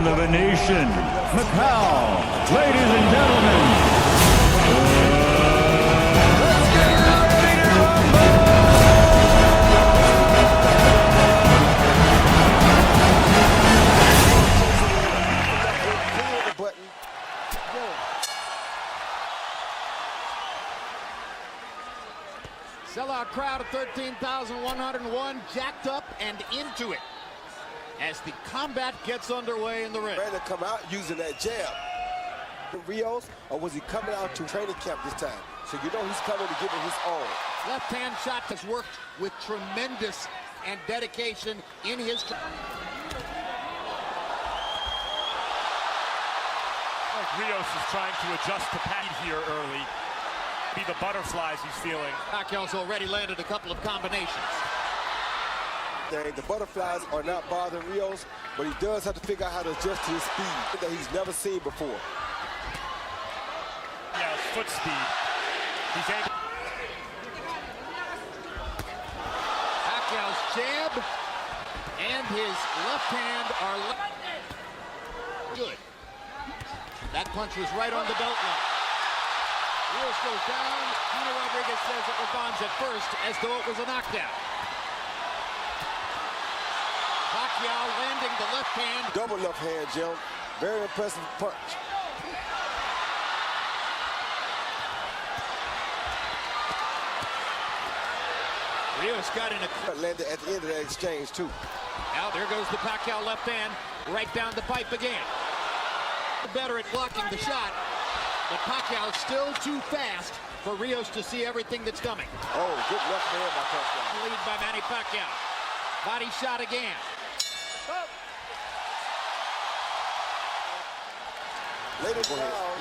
crown of a nation, Paquiao. Ladies and gentlemen, let's get ready to rumble! Sellout crowd of 13,101, jacked up and into it as the combat gets underway in the ring. Ready to come out using that jab. Rios, or was he coming out to training camp this time? So you know he's coming to give it his all. Left hand shot has worked with tremendous and dedication in his. Rios is trying to adjust to Paquiao here early. Be the butterflies he's feeling. Paquiao's already landed a couple of combinations. The butterflies are not bothering Rios, but he does have to figure out how to adjust to his speed that he's never seen before. Yeah, his foot speed. He's able. Paquiao's jab and his left hand are good. That punch was right on the belt line. Rios goes down. Tino Rodriguez says it was bonds at first, as though it was a knockdown. Paquiao landing the left hand. Double left hand, Jim. Very impressive punch. Rios got in a... Landed at the end of that exchange, too. Now there goes the Paquiao left hand, right down the pipe again. Better at blocking the shot, but Paquiao still too fast for Rios to see everything that's coming. Oh, good left hand by Paquiao. Lead by Manny Paquiao. Body shot again.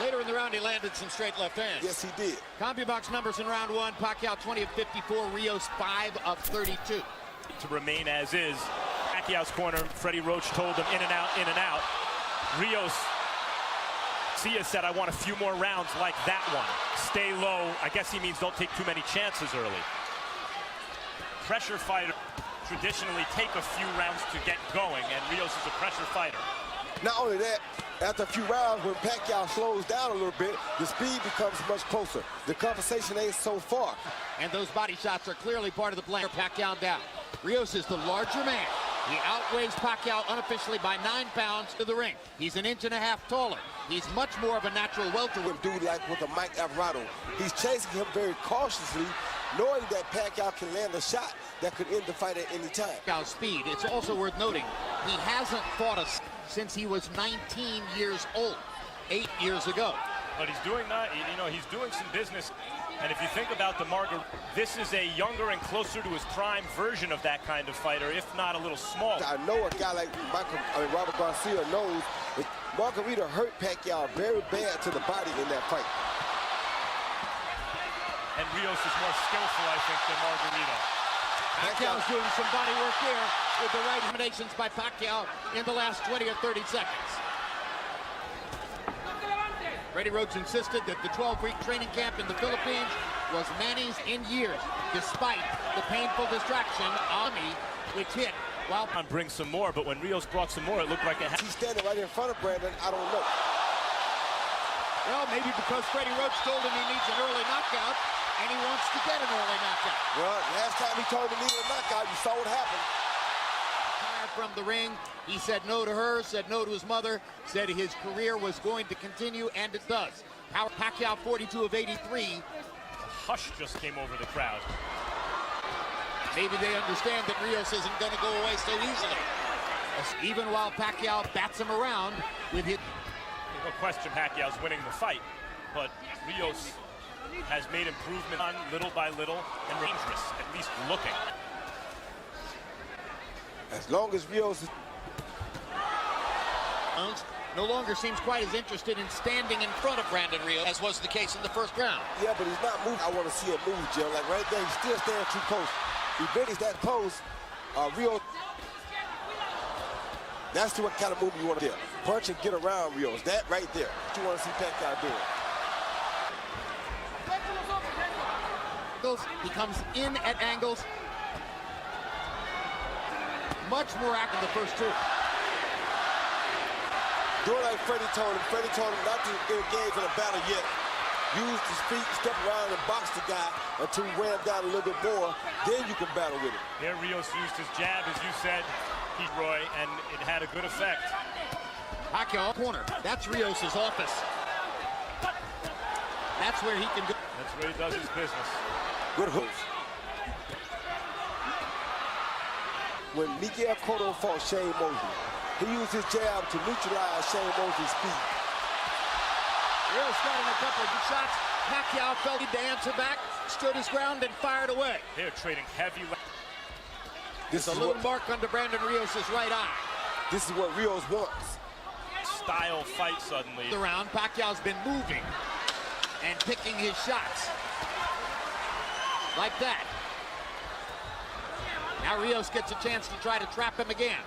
Later in the round, he landed some straight left hands. Yes, he did. CompuBox numbers in round one: Paquiao 20 of 54, Rios 5 of 32. To remain as is. Pacquiao's corner, Freddie Roach told him in and out, in and out. Rios, Sia said, I want a few more rounds like that one. Stay low. I guess he means don't take too many chances early. Pressure fighter traditionally take a few rounds to get going, and Rios is a pressure fighter. Not only that, after a few rounds, when Paquiao slows down a little bit, the speed becomes much closer. The conversation ain't so far. And those body shots are clearly part of the plan. Paquiao down. Rios is the larger man. He outweighs Paquiao unofficially by 9 pounds to the ring. He's an inch and a half taller. He's much more of a natural welterweight. Dude like with a Mike Alvarado. He's chasing him very cautiously, knowing that Paquiao can land a shot that could end the fight at any time. Pacquiao's speed. It's also worth noting he hasn't fought us since he was 19 years old, 8 years ago. But he's doing that, you know, he's doing some business. And if you think about the this is a younger and closer to his prime version of that kind of fighter, if not a little smaller. I know a guy like Robert Garcia knows that Margarita hurt Paquiao very bad to the body in that fight. And Rios is more skillful, I think, than Margarita. Pacquiao's doing some body work there with the right combinations by Paquiao in the last 20 or 30 seconds. Freddie Roach insisted that the 12-week training camp in the Philippines was Manny's in years, despite the painful distraction on me, which hit while... Bring some more, but when Rios brought some more, it looked like He's standing right in front of Brandon, I don't know. Well, maybe because Freddie Roach told him he needs an early knockout, and he wants to get an early knockout. Well, last time he told him he needed a knockout, you saw what happened. From the ring, he said no to her, said no to his mother, said his career was going to continue, and it does. Paquiao 42 of 83. a hush just came over the crowd. Maybe they understand that Rios isn't going to go away so easily. Even while Paquiao bats him around with his... No question Pacquiao's winning the fight, but Rios has made improvement on little by little and dangerous, at least looking. As long as Rios no longer seems quite as interested in standing in front of Brandon Rios as was the case in the first round. Yeah, but he's not moving. I want to see him move, Joe. Like right there, he's still standing too close. He finished that pose. Rios. That's what kind of move you want to do. Punch and get around Rios. That right there. What you want to see Paquiao doing. He comes in at angles. Much more active than the first two. doing like Freddie told him not to engage in a battle yet. Use his feet, step around and box the guy until you wear him down a little bit more. Then you can battle with him. There, Rios used his jab, as you said, Roy, and it had a good effect. Paquiao corner. That's Rios' office. That's where he can go. That's where he does his business. Good hooks. When Miguel Cotto fought Shane Mosley, he used his jab to neutralize Shane Mosley's speed. Rios got in a couple of good shots. Paquiao felt he to answer back, stood his ground, and fired away. They're trading heavy. There's a little mark under Brandon Rios' right eye. This is what Rios wants. Style fight suddenly. Around, Pacquiao's been moving and picking his shots. Like that. Now Rios gets a chance to try to trap him again.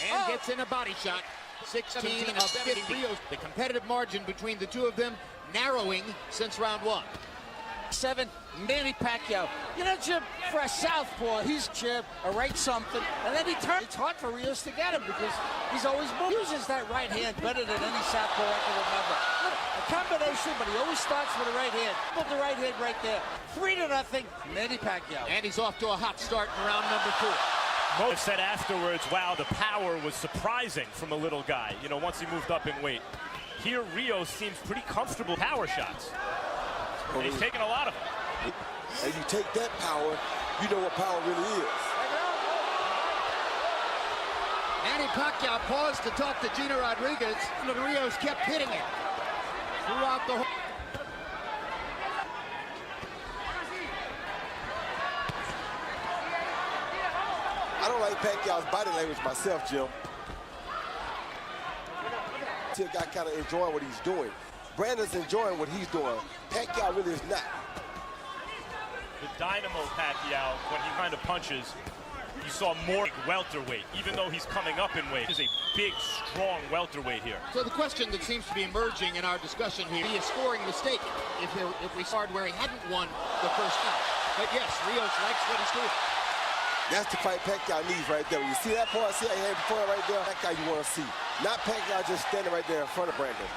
And gets in a body shot. 16 of 50. Rios. The competitive margin between the two of them narrowing since round one. 7, Manny Paquiao. You know, Jim, for a southpaw, he's chip or right something, and then he turns. It's hard for Rios to get him because he's always uses that right hand better than any southpaw I can remember. A combination, but he always starts with the right hand. Put the right hand right there. 3-0, Manny Paquiao. And he's off to a hot start in round number 4. Mo said afterwards, wow, the power was surprising from a little guy, you know, once he moved up in weight. Here, Rios seems pretty comfortable power shots. And he's taking a lot of them. And you take that power, you know what power really is. Manny Paquiao paused to talk to Gina Rodriguez, and Rios kept hitting it throughout the whole. I don't like Pacquiao's body language myself, Jim. Still got kind of enjoying what he's doing. Brandon's enjoying what he's doing. Paquiao really is not. The dynamo Paquiao, when he kind of punches, you saw more welterweight, even though he's coming up in weight. He's a big, strong welterweight here. So the question that seems to be emerging in our discussion here, he is scoring mistake if we started where he hadn't won the first round. But yes, Rios likes what he's doing. That's the fight Paquiao needs right there. When you see that part, see how he had before right there? That guy you want to see. Not Paquiao just standing right there in front of Brandon.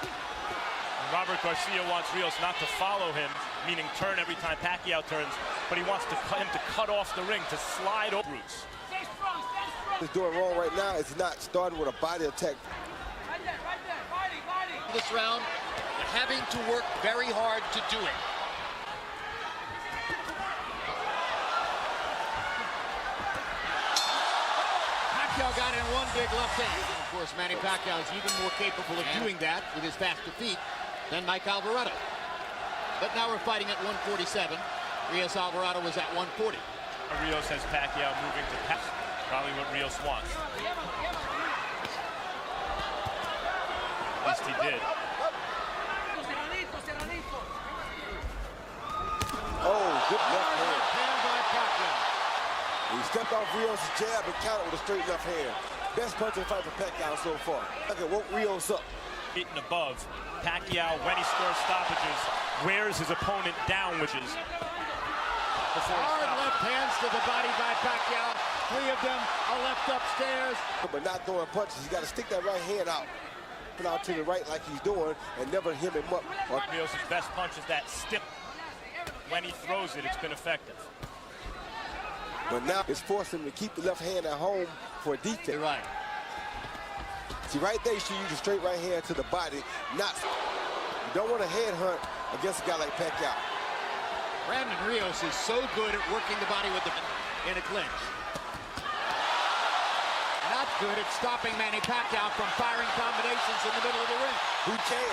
Robert Garcia wants Rios not to follow him, meaning turn every time Paquiao turns, but he wants him to cut off the ring, to slide over routes. What he's doing wrong right now is not starting with a body attack. This round, having to work very hard to do it. Paquiao got in one big left hand. Of course, Manny Pacquiao is even more capable of doing that with his faster feet than Mike Alvarado. But now we're fighting at 147. Rios Alvarado was at 140. Rios has Paquiao moving to pass. Probably what Rios wants. At least he did. Oh, good left hand. Hand by Paquiao. He stepped off Rios' jab and countered with a straight left hand. Best punch in the fight for Paquiao so far. Look at woke Rios up. Hitting above. Paquiao, when he scores stoppages, wears his opponent down, which is hard left hands to the body by Paquiao. 3 of them are left upstairs. But not throwing punches. You got to stick that right hand out. Put out to the right like he's doing and never hem him up. Rios' best punch is that stiff. When he throws it, it's been effective. But now it's forcing him to keep the left hand at home for a defense. You're right. See, right there, you should use a straight right hand to the body. Not. You don't want to headhunt against a guy like Paquiao. Brandon Rios is so good at working the body with the in a clinch. Not good at stopping Manny Paquiao from firing combinations in the middle of the ring. Who can?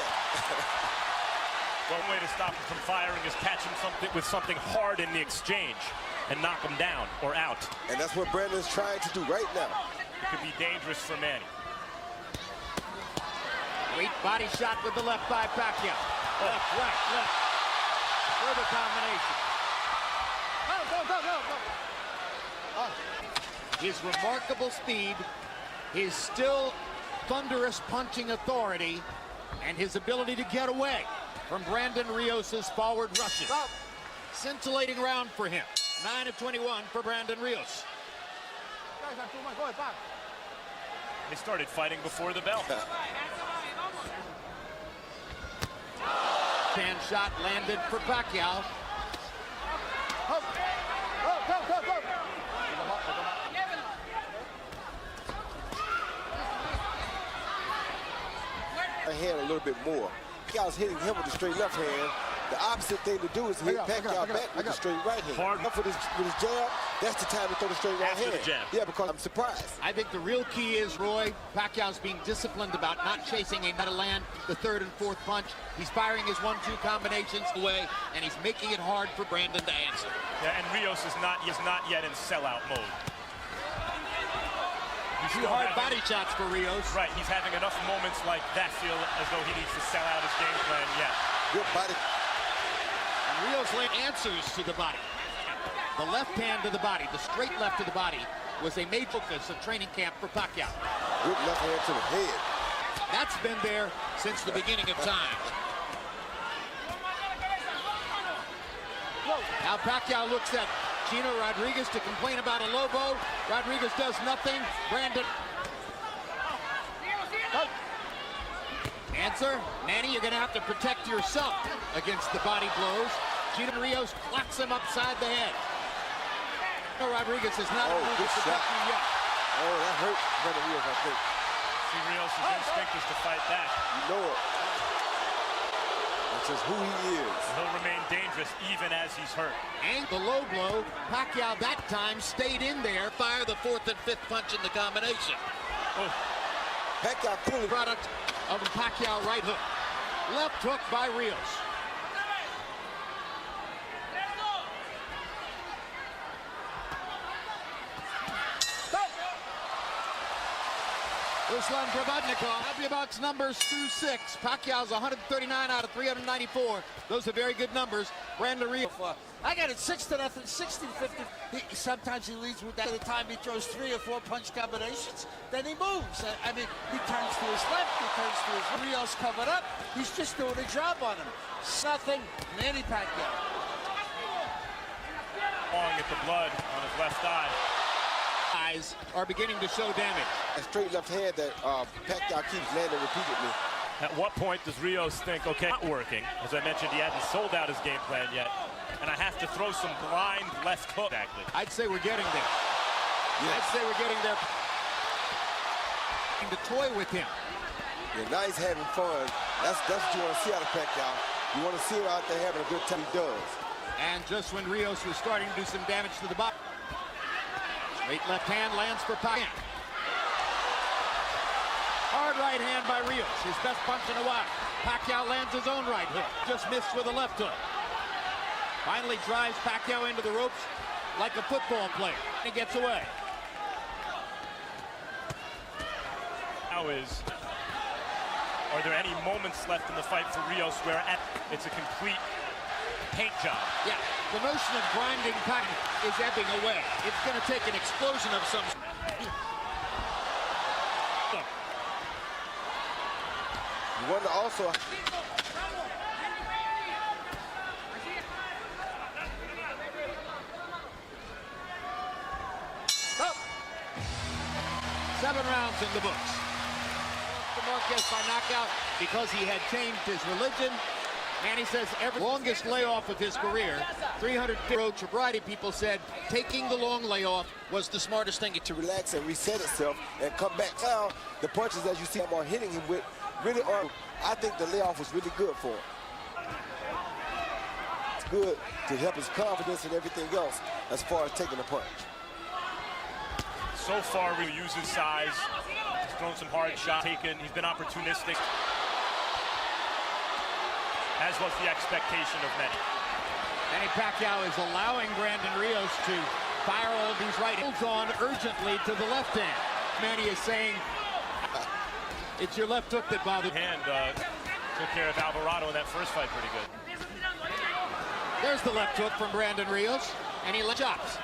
One way to stop him from firing is catch him with something hard in the exchange and knock him down or out. And that's what Brandon's trying to do right now. It could be dangerous for Manny. Great body shot with the left by Paquiao. Left, right, left. Further combination. Go. His remarkable speed, his still thunderous punching authority, and his ability to get away from Brandon Rios' forward rushes. Scintillating round for him. 9 of 21 for Brandon Rios. They started fighting before the bell. Hand shot landed for Paquiao. A hand a little bit more. Pacquiao's hitting him with the straight left hand. The opposite thing to do is hit Paquiao back with the straight right hand. Hard. With his jab, that's the time to throw the straight right After hand. the jab. Yeah, because I'm surprised. I think the real key is, Roy, Pacquiao's being disciplined about not chasing a land the third and fourth punch. He's firing his 1-2 combinations away, and he's making it hard for Brandon to answer. Yeah, and Rios is not yet in sellout mode. Two hard body shots for Rios. Right, he's having enough moments like that feel as though he needs to sell out his game plan yet. Good body. And Rios answers to the body. The left hand to the body, the straight left to the body, was a major focus of training camp for Paquiao. Good left hand to the head. That's been there since the beginning of time. Now Paquiao looks at Chino Rodriguez to complain about a Lobo. Rodriguez does nothing. Brandon. Answer, Manny, you're going to have to protect yourself against the body blows. Chino Rios clocks him upside the head. Chino Rodriguez is not able to protect you yet. Oh, that hurt Brandon Rios, I think. See, Rios' instinct is to fight back. You know it. That's just who he is. He'll remain dangerous even as he's hurt. And the low blow, Paquiao that time stayed in there, fire the fourth and fifth punch in the combination. Oh. Paquiao cooling product of the Paquiao right hook. Left hook by Rios. Ruslan Pravadnikov, Abiabak's numbers through 6. Pacquiao's 139 out of 394. Those are very good numbers. Brandon Rios. I got it 6-0, 60-50. Sometimes he leads with that. At the time he throws 3 or 4 punch combinations, then he moves. I mean, he turns to his left, he turns to his right. Rios covered up. He's just doing a job on him. Nothing. Manny Paquiao. Clawing at the blood on his left eye. Eyes are beginning to show damage. A straight left hand that Paquiao keeps landing repeatedly. At what point does Rios think, okay, not working? As I mentioned, he hasn't sold out his game plan yet. And I have to throw some blind left hook. Exactly. I'd say we're getting there. Yes. I'd say we're getting there. To toy with him. Yeah, now he's having fun. That's what you want to see out of Paquiao. You want to see him out there having a good time. He does. And just when Rios was starting to do some damage to the body. Straight left hand lands for Paquiao. Hard right hand by Rios, his best punch in a while. Paquiao lands his own right hook, just missed with a left hook. Finally drives Paquiao into the ropes like a football player. He gets away. Now are there any moments left in the fight for Rios where it's a complete paint job? Yeah, the notion of grinding Paquiao is ebbing away. It's going to take an explosion of some. You want to also. Oh. 7 rounds in the books. Marquez by knockout because he had changed his religion. And he says every longest layoff of his career, 300 road. A variety of people said taking the long layoff was the smartest thing. To relax and reset itself and come back. Now, the punches as you see him are hitting him with really are. I think the layoff was really good for him. It's good to help his confidence and everything else as far as taking a punch. So far, he uses size. He's thrown some hard shots, he's been opportunistic. As was the expectation of many. Manny Paquiao is allowing Brandon Rios to fire all of these right hands on urgently to the left hand. Manny is saying, it's your left hook that bothered. Hand took care of Alvarado in that first fight pretty good. There's the left hook from Brandon Rios, and he chops.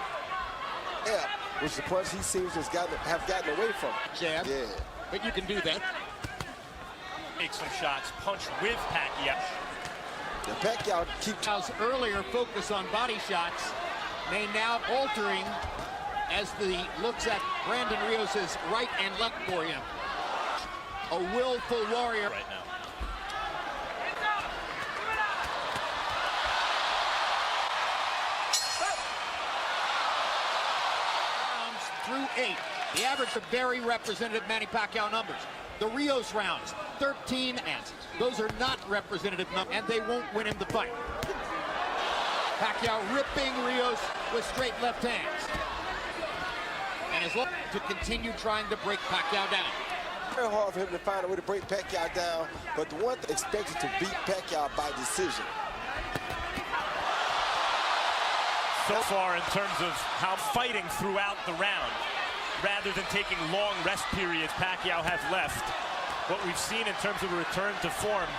Yeah, which the punch he seems to have gotten away from. Jab. Yeah. But you can do that. Take some shots, punch with Paquiao. The Paquiao keeps Pacquiao's earlier focus on body shots may now altering as the looks at Brandon Rios' right and left for him. A willful warrior right now. Rounds through 8. The average of very representative Manny Paquiao numbers. The Rios rounds, 13 and those are not representative numbers, and they won't win him the fight. Paquiao ripping Rios with straight left hands. And is looking to continue trying to break Paquiao down. Very hard for him to find a way to break Paquiao down, but the one expected to beat Paquiao by decision. So far, in terms of how fighting throughout the round, rather than taking long rest periods Paquiao has left, what we've seen in terms of a return to form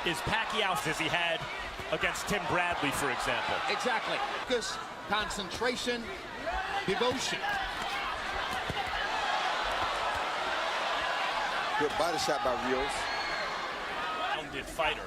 is Paquiao as he had against Tim Bradley, for example. Exactly. Focus, concentration, devotion. Good body shot by Rios. Rounded fighter.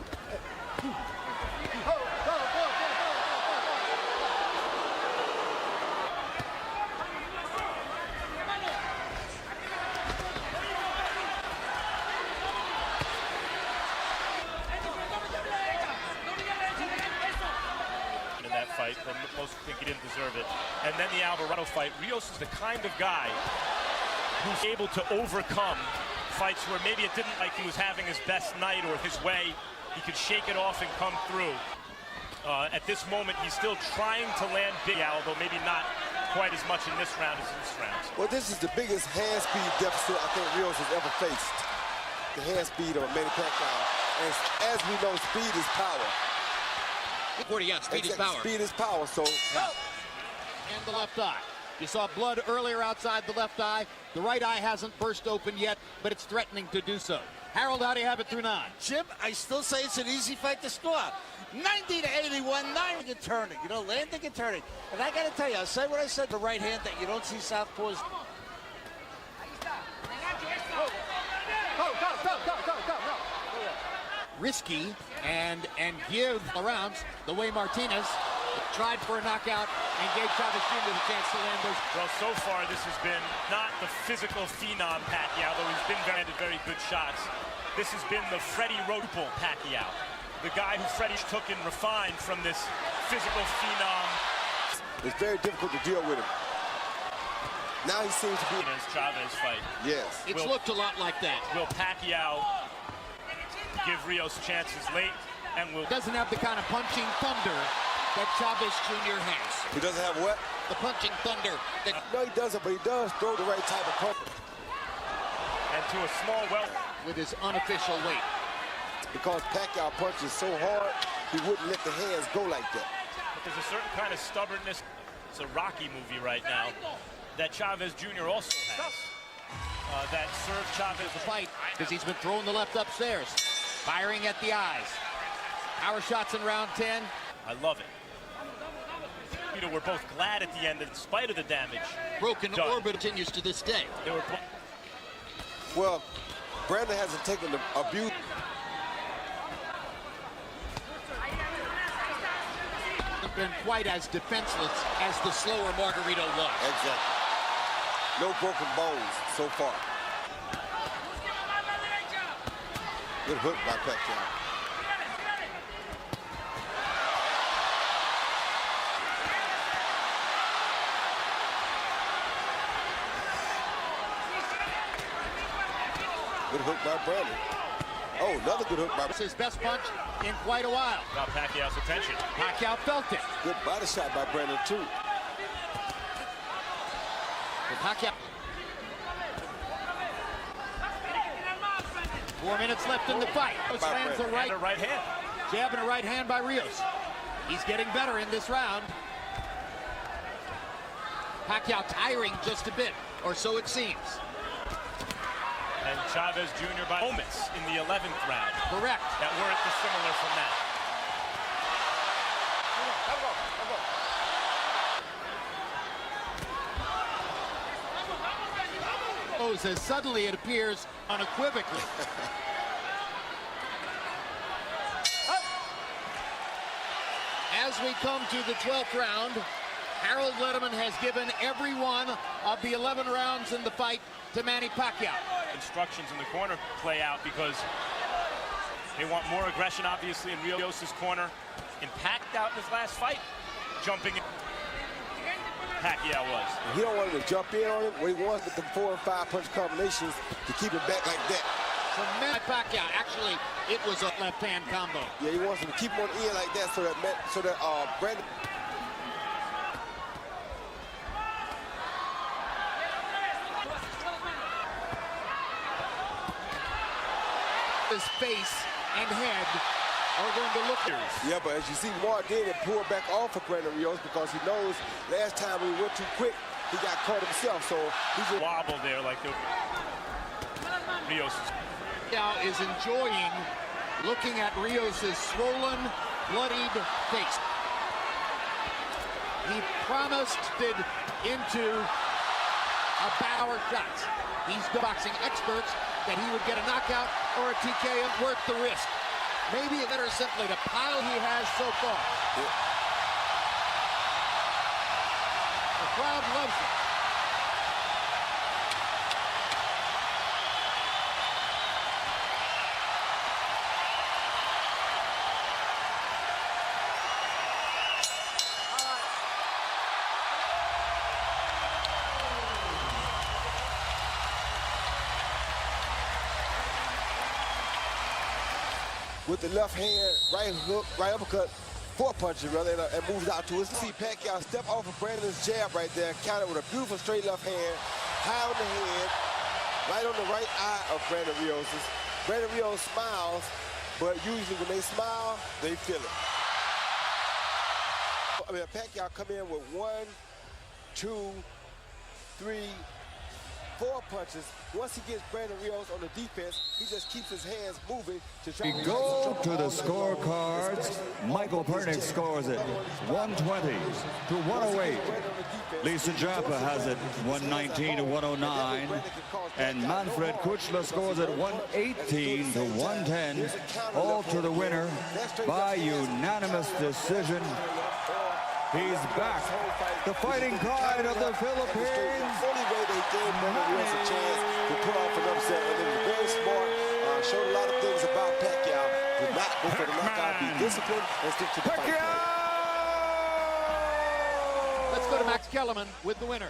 Fight, but most think he didn't deserve it. And then the Alvarado fight. Rios is the kind of guy who's able to overcome fights where maybe it didn't like he was having his best night or his way. He could shake it off and come through. At this moment, he's still trying to land big, although maybe not quite as much in this round as in this round. Well, this is the biggest hand speed deficit I think Rios has ever faced. The hand speed of Manny Paquiao. And as we know, speed is power. 40, yeah, speed is power. Speed is power, so. And the left eye. You saw blood earlier outside the left eye. The right eye hasn't burst open yet, but it's threatening to do so. Harold, how do you have it through 9? Jim, I still say it's an easy fight to score. 90 to 81, landing and turning. You know, landing and turning. And I got to tell you, I said what I said, the right hand that you don't see southpaws. Risky and give the rounds the way Martinez tried for a knockout and gave Chavez Jr. the chance to land those. Well, so far this has been not the physical phenom Paquiao, though he's been very good shots. This has been the Freddie Roach Paquiao, the guy who Freddie took and refined from this physical phenom. It's very difficult to deal with him. Now he seems to be in his Chavez fight. Yes. It's looked a lot like that. Will Paquiao give Rios chances late, and doesn't have the kind of punching thunder that Chavez Jr. has. He doesn't have what? The punching thunder. No, he doesn't, but he does throw the right type of punch. And to a small welter. With his unofficial weight. Because Paquiao punches so hard, he wouldn't let the hands go like that. But there's a certain kind of stubbornness. It's a Rocky movie right now that Chavez Jr. also has. That served Chavez the fight because he's been throwing the left upstairs. Firing at the eyes. Power shots in round 10. I love it. You know, we're both glad at the end, in spite of the damage. Broken orbit continues to this day. They were well, Brandon hasn't taken the abuse. Been quite as defenseless as the slower Margarito was. Exactly. No broken bones so far. Good hook by Paquiao. Good hook by Brandon. Oh, another good hook by It's his best punch in quite a while. Got Pacquiao's attention. Paquiao felt it. Good body shot by Brandon, too. Paquiao. 4 minutes left in the fight. Lands a right hand. Jab and a right hand by Rios. He's getting better in this round. Paquiao tiring just a bit, or so it seems. And Chavez Jr. by moments in the 11th round. Correct. That weren't dissimilar from that. As suddenly it appears unequivocally. As we come to the 12th round, Harold Letterman has given every one of the 11 rounds in the fight to Manny Paquiao. Instructions in the corner play out because they want more aggression, obviously, in Rios' corner. And Paquiao in his last fight, jumping in. Paquiao was. He don't want him to jump in on him. What he wants with the 4 and 5 punch combinations to keep him back like that. Manny Paquiao, actually, it was a left-hand combo. Yeah, he wants him to keep him on the end like that so that Brandon. His face and head are going to look here. Yeah, but as you see, Mark did pull back off of Brandon Rios because he knows last time we went too quick, he got caught himself. So he's just Wobble there like the Rios. Now is enjoying looking at Rios' swollen, bloodied face. He promised it into a power shot. These boxing experts that he would get a knockout or a TKO worth the risk. Maybe it's better simply to pile he has so far. The crowd loves it. with the left hand, right hook, right uppercut, 4 punches rather, and moves out to his. See Paquiao step off of Brandon's jab right there, counter with a beautiful straight left hand, high on the head, right on the right eye of Brandon Rios. Brandon Rios smiles, but usually when they smile, they feel it. I mean, Paquiao come in with 1, 2, 3, 4 punches. Once he gets Brandon Rios on the defense, he just keeps his hands moving to try We go to the scorecards. Michael Pernick scores it 120 to 108. Lisa Japa has it 119 to 109. And Manfred Kuchler scores it 118 to 110. All to the winner by unanimous decision. He's back. The fighting pride of the Philippines. The only way they gave Brandon Rios a chance to put off an upset, and it was very smart. Showed a lot of things about Paquiao. Did not go for the knockout, be disciplined, and stick to the fight plan. Let's go to Max Kellerman with the winner.